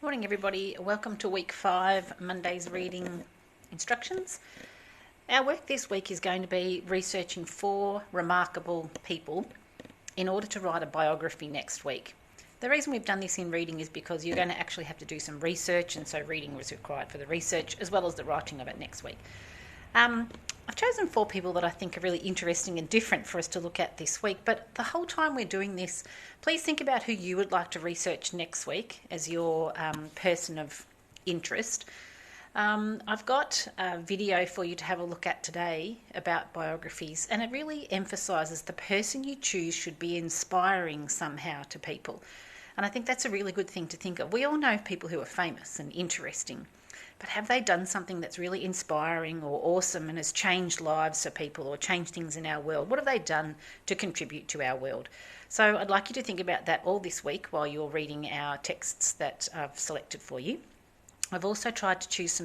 Morning, everybody. Welcome to week 5, Monday's reading instructions. Our work this week is going to be researching 4 remarkable people in order to write a biography next week. The reason we've done this in reading is because you're going to actually have to do some research, and so reading was required for the research as well as the writing of it next week. I've chosen 4 people that I think are really interesting and different for us to look at this week, but the whole time we're doing this, please think about who you would like to research next week as your person of interest. I've got a video for you to have a look at today about biographies, and it really emphasises the person you choose should be inspiring somehow to people. And I think that's a really good thing to think of. We all know people who are famous and interesting, but have they done something that's really inspiring or awesome and has changed lives for people or changed things in our world? What have they done to contribute to our world? So I'd like you to think about that all this week while you're reading our texts that I've selected for you. I've also tried to choose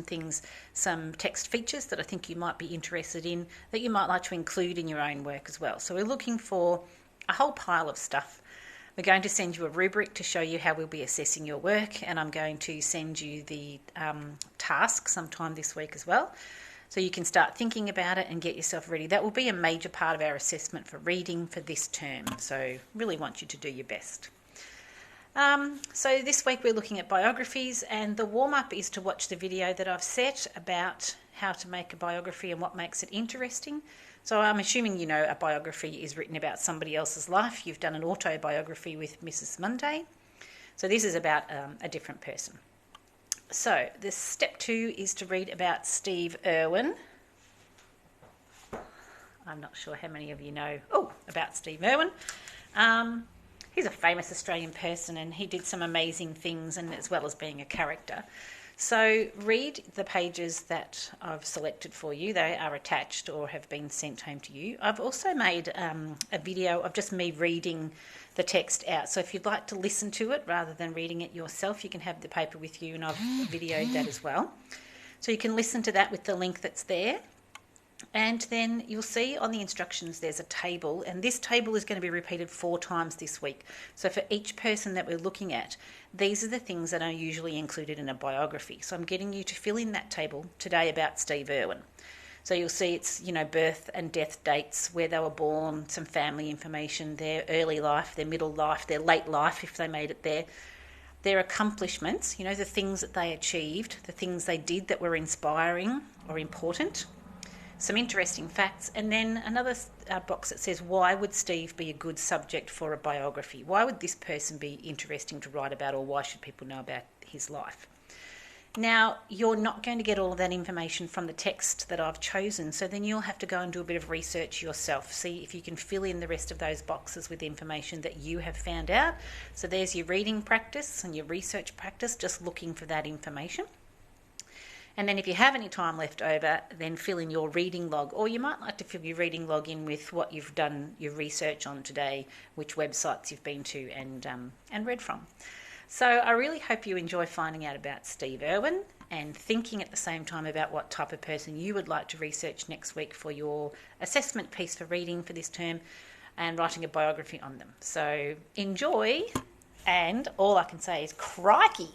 some text features that I think you might be interested in, that you might like to include in your own work as well. So we're looking for a whole pile of stuff. We're going to send you a rubric to show you how we'll be assessing your work, and I'm going to send you the task sometime this week as well, so you can start thinking about it and get yourself ready. That will be a major part of our assessment for reading for this term, so really want you to do your best. So this week we're looking at biographies, and the warm-up is to watch the video that I've set about how to make a biography and what makes it interesting. So I'm assuming you know a biography is written about somebody else's life. You've done an autobiography with Mrs. Monday. So this is about a different person. So the step 2 is to read about Steve Irwin. I'm not sure how many of you know about Steve Irwin. He's a famous Australian person, and he did some amazing things, and as well as being a character. So read the pages that I've selected for you. They are attached or have been sent home to you. I've also made a video of just me reading the text out. So if you'd like to listen to it rather than reading it yourself, you can have the paper with you, and I've videoed that as well. So you can listen to that with the link that's there. And then you'll see on the instructions there's a table, and this table is going to be repeated 4 times this week. So for each person that we're looking at, these are the things that are usually included in a biography. So I'm getting you to fill in that table today about Steve Irwin. So you'll see it's, birth and death dates, where they were born, some family information, their early life, their middle life, their late life if they made it there, their accomplishments, the things that they achieved, the things they did that were inspiring or important, some interesting facts, and then another box that says, why would Steve be a good subject for a biography? Why would this person be interesting to write about, or why should people know about his life? Now, you're not going to get all of that information from the text that I've chosen, so then you'll have to go and do a bit of research yourself. See if you can fill in the rest of those boxes with information that you have found out. So there's your reading practice and your research practice, just looking for that information. And then if you have any time left over, then fill in your reading log, or you might like to fill your reading log in with what you've done your research on today, which websites you've been to and read from. So I really hope you enjoy finding out about Steve Irwin and thinking at the same time about what type of person you would like to research next week for your assessment piece for reading for this term, and writing a biography on them. So enjoy, and all I can say is crikey!